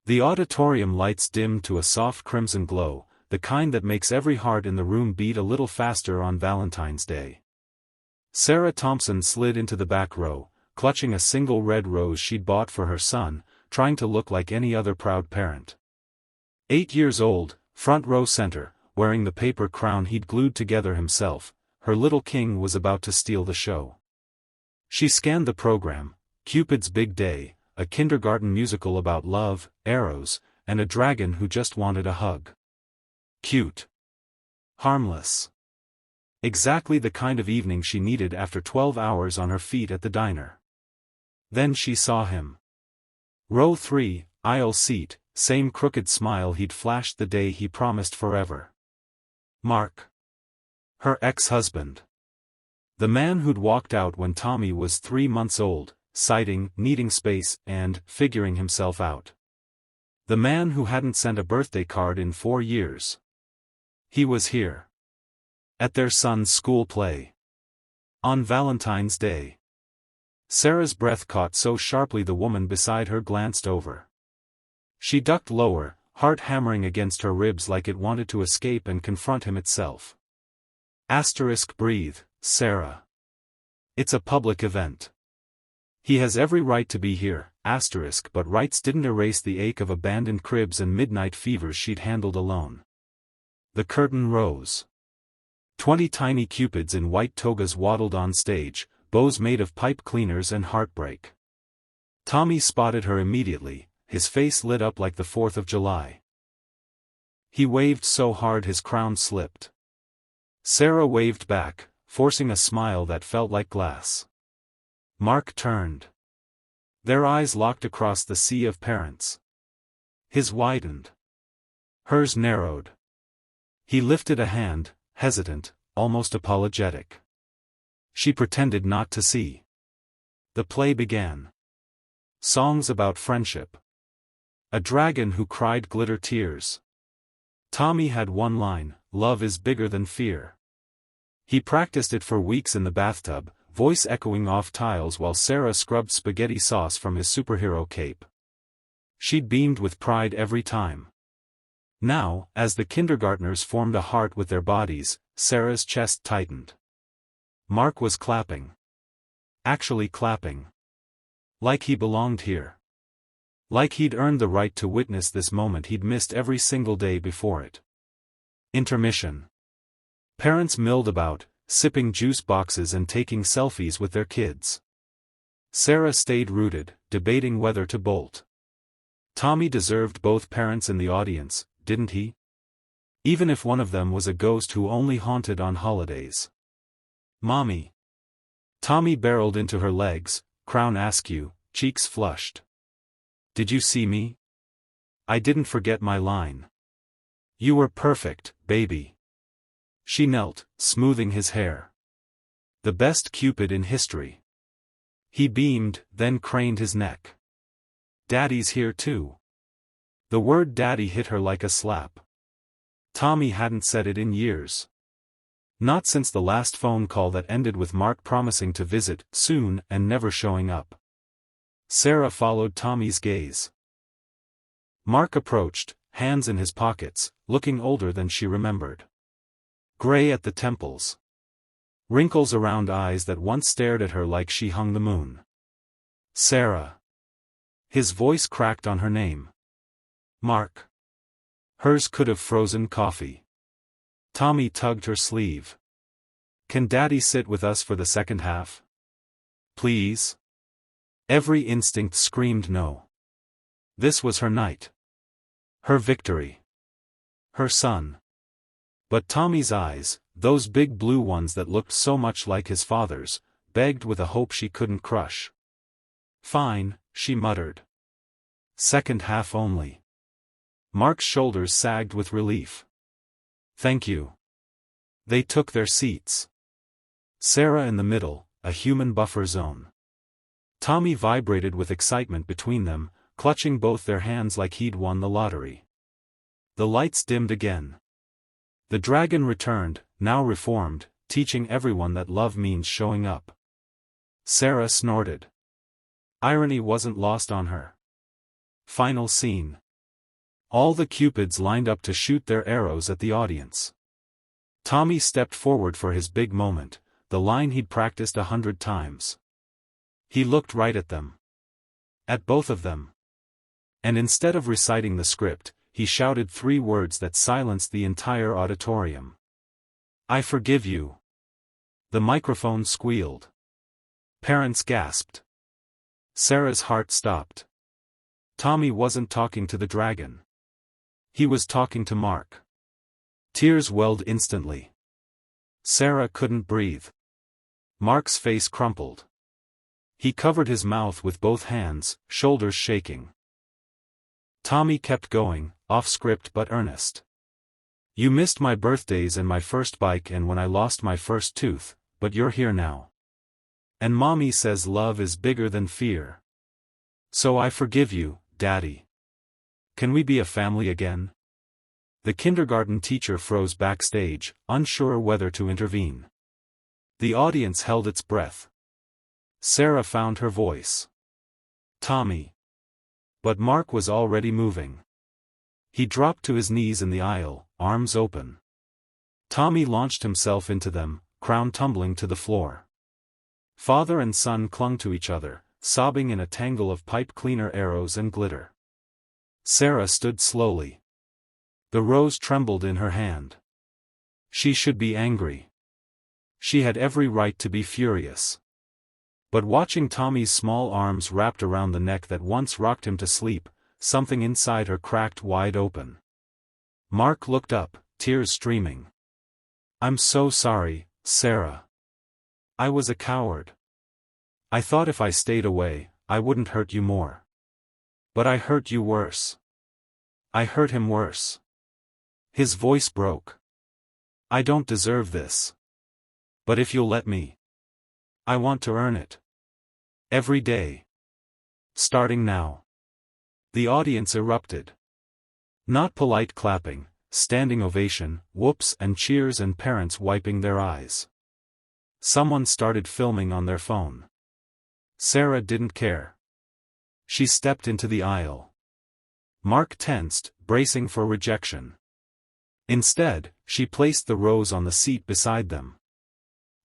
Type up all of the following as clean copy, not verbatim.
The auditorium lights dimmed to a soft crimson glow, the kind that makes every heart in the room beat a little faster on Valentine's Day. Sarah Thompson slid into the back row, clutching a single red rose she'd bought for her son, trying to look like any other proud parent. 8 years old, front row center, wearing the paper crown he'd glued together himself, her little king was about to steal the show. She scanned the program: Cupid's Big Day, a kindergarten musical about love, arrows, and a dragon who just wanted a hug. Cute. Harmless. Exactly the kind of evening she needed after 12 hours on her feet at the diner. Then she saw him. Row 3, aisle seat, same crooked smile he'd flashed the day he promised forever. Mark. Her ex-husband. The man who'd walked out when Tommy was 3 months old, siding, needing space, and figuring himself out. The man who hadn't sent a birthday card in 4 years. He was here. At their son's school play. On Valentine's Day. Sarah's breath caught so sharply the woman beside her glanced over. She ducked lower, heart hammering against her ribs like it wanted to escape and confront him itself. Breathe, Sarah. It's a public event. He has every right to be here, but rights didn't erase the ache of abandoned cribs and midnight fevers she'd handled alone. The curtain rose. 20 tiny cupids in white togas waddled on stage, bows made of pipe cleaners and heartbreak. Tommy spotted her immediately, his face lit up like the 4th of July. He waved so hard his crown slipped. Sarah waved back, forcing a smile that felt like glass. Mark turned. Their eyes locked across the sea of parents. His widened. Hers narrowed. He lifted a hand, hesitant, almost apologetic. She pretended not to see. The play began. Songs about friendship. A dragon who cried glitter tears. Tommy had one line: love is bigger than fear. He practiced it for weeks in the bathtub, voice echoing off tiles while Sarah scrubbed spaghetti sauce from his superhero cape. She'd beamed with pride every time. Now, as the kindergartners formed a heart with their bodies, Sarah's chest tightened. Mark was clapping. Actually clapping. Like he belonged here. Like he'd earned the right to witness this moment he'd missed every single day before it. Intermission. Parents milled about, sipping juice boxes and taking selfies with their kids. Sarah stayed rooted, debating whether to bolt. Tommy deserved both parents in the audience, didn't he? Even if one of them was a ghost who only haunted on holidays. Mommy. Tommy barreled into her legs, crown askew, cheeks flushed. Did you see me? I didn't forget my line. You were perfect, baby. She knelt, smoothing his hair. The best Cupid in history. He beamed, then craned his neck. Daddy's here too. The word daddy hit her like a slap. Tommy hadn't said it in years. Not since the last phone call that ended with Mark promising to visit soon and never showing up. Sarah followed Tommy's gaze. Mark approached, hands in his pockets, looking older than she remembered. Gray at the temples. Wrinkles around eyes that once stared at her like she hung the moon. Sarah. His voice cracked on her name. Mark. Hers could have frozen coffee. Tommy tugged her sleeve. Can Daddy sit with us for the second half? Please? Every instinct screamed no. This was her night. Her victory. Her son. But Tommy's eyes, those big blue ones that looked so much like his father's, begged with a hope she couldn't crush. Fine, she muttered. Second half only. Mark's shoulders sagged with relief. Thank you. They took their seats. Sarah in the middle, a human buffer zone. Tommy vibrated with excitement between them, clutching both their hands like he'd won the lottery. The lights dimmed again. The dragon returned, now reformed, teaching everyone that love means showing up. Sarah snorted. Irony wasn't lost on her. Final scene. All the cupids lined up to shoot their arrows at the audience. Tommy stepped forward for his big moment, the line he'd practiced 100 times. He looked right at them. At both of them. And instead of reciting the script, he shouted 3 words that silenced the entire auditorium. "I forgive you." The microphone squealed. Parents gasped. Sarah's heart stopped. Tommy wasn't talking to the dragon. He was talking to Mark. Tears welled instantly. Sarah couldn't breathe. Mark's face crumpled. He covered his mouth with both hands, shoulders shaking. Tommy kept going, off script but earnest. "You missed my birthdays and my first bike and when I lost my first tooth, but you're here now. And Mommy says love is bigger than fear. So I forgive you, Daddy. Can we be a family again?" The kindergarten teacher froze backstage, unsure whether to intervene. The audience held its breath. Sarah found her voice. "Tommy." But Mark was already moving. He dropped to his knees in the aisle, arms open. Tommy launched himself into them, crown tumbling to the floor. Father and son clung to each other, sobbing in a tangle of pipe cleaner arrows and glitter. Sarah stood slowly. The rose trembled in her hand. She should be angry. She had every right to be furious. But watching Tommy's small arms wrapped around the neck that once rocked him to sleep, something inside her cracked wide open. Mark looked up, tears streaming. "I'm so sorry, Sarah. I was a coward. I thought if I stayed away, I wouldn't hurt you more. But I hurt you worse. I hurt him worse." His voice broke. "I don't deserve this. But if you'll let me, I want to earn it. Every day. Starting now." The audience erupted. Not polite clapping, standing ovation, whoops and cheers and parents wiping their eyes. Someone started filming on their phone. Sarah didn't care. She stepped into the aisle. Mark tensed, bracing for rejection. Instead, she placed the rose on the seat beside them.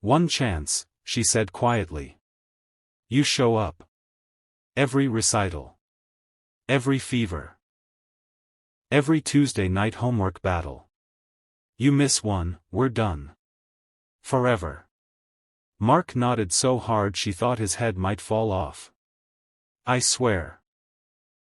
"One chance," she said quietly. "You show up. Every recital. Every fever. Every Tuesday night homework battle. You miss one, we're done. Forever." Mark nodded so hard she thought his head might fall off. "I swear."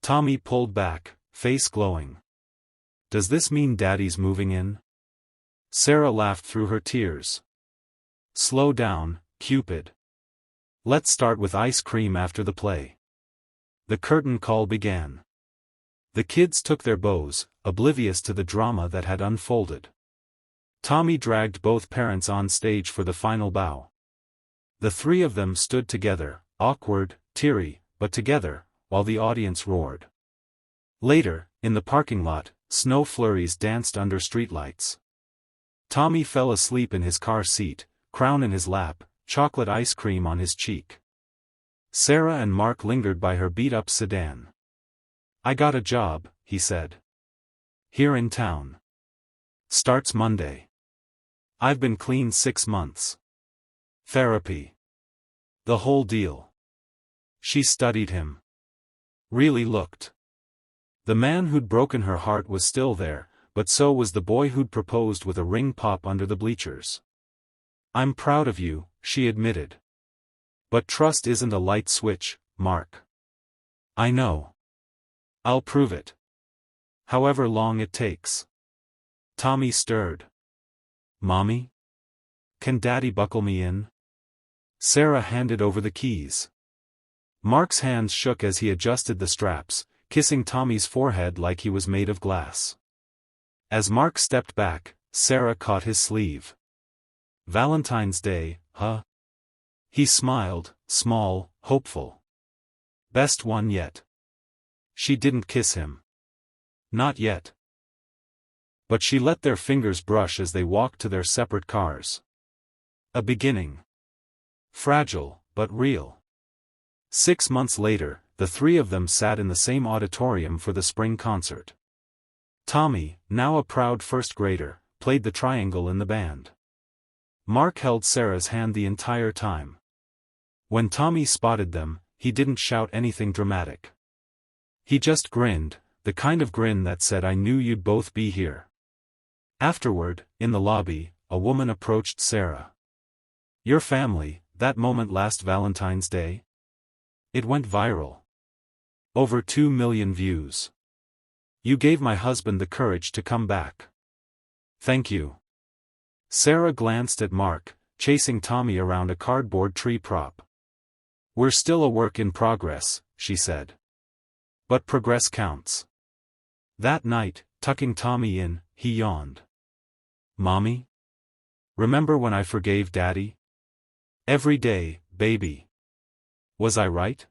Tommy pulled back, face glowing. "Does this mean Daddy's moving in?" Sarah laughed through her tears. "Slow down, Cupid. Let's start with ice cream after the play." The curtain call began. The kids took their bows, oblivious to the drama that had unfolded. Tommy dragged both parents on stage for the final bow. The 3 of them stood together, awkward, teary, but together, while the audience roared. Later, in the parking lot, snow flurries danced under streetlights. Tommy fell asleep in his car seat, crown in his lap, chocolate ice cream on his cheek. Sarah and Mark lingered by her beat-up sedan. "I got a job," he said. "Here in town. Starts Monday. I've been clean 6 months. Therapy. The whole deal." She studied him. Really looked. The man who'd broken her heart was still there, but so was the boy who'd proposed with a ring pop under the bleachers. "I'm proud of you," she admitted. "But trust isn't a light switch, Mark. I know. I'll prove it. However long it takes." Tommy stirred. "Mommy? Can Daddy buckle me in?" Sarah handed over the keys. Mark's hands shook as he adjusted the straps, kissing Tommy's forehead like he was made of glass. As Mark stepped back, Sarah caught his sleeve. "Valentine's Day, huh?" He smiled, small, hopeful. "Best one yet." She didn't kiss him. Not yet. But she let their fingers brush as they walked to their separate cars. A beginning. Fragile, but real. 6 months later, the 3 of them sat in the same auditorium for the spring concert. Tommy, now a proud first grader, played the triangle in the band. Mark held Sarah's hand the entire time. When Tommy spotted them, he didn't shout anything dramatic. He just grinned, the kind of grin that said, "I knew you'd both be here." Afterward, in the lobby, a woman approached Sarah. "Your family, that moment last Valentine's Day? It went viral. Over 2 million views. You gave my husband the courage to come back. Thank you." Sarah glanced at Mark, chasing Tommy around a cardboard tree prop. "We're still a work in progress," she said. "But progress counts." That night, tucking Tommy in, he yawned. "Mommy? Remember when I forgave Daddy? Every day, baby. Was I right?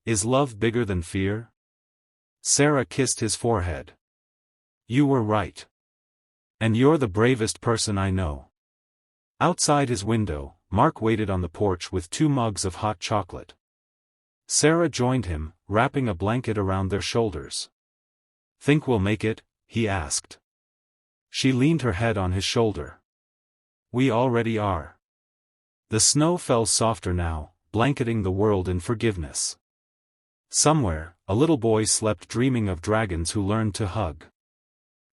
Is love bigger than fear?" Sarah kissed his forehead. "You were right. And you're the bravest person I know." Outside his window, Mark waited on the porch with 2 mugs of hot chocolate. Sarah joined him, wrapping a blanket around their shoulders. "Think we'll make it?" he asked. She leaned her head on his shoulder. "We already are." The snow fell softer now, blanketing the world in forgiveness. Somewhere, a little boy slept dreaming of dragons who learned to hug.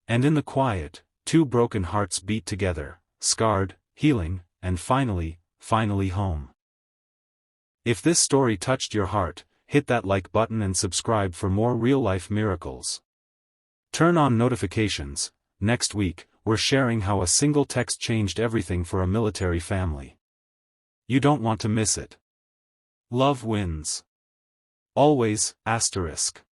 And in the quiet, 2 broken hearts beat together, scarred, healing, and finally home. If this story touched your heart, hit that like button and subscribe for more real-life miracles. Turn on notifications. Next week, we're sharing how a single text changed everything for a military family. You don't want to miss it. Love wins. Always, **.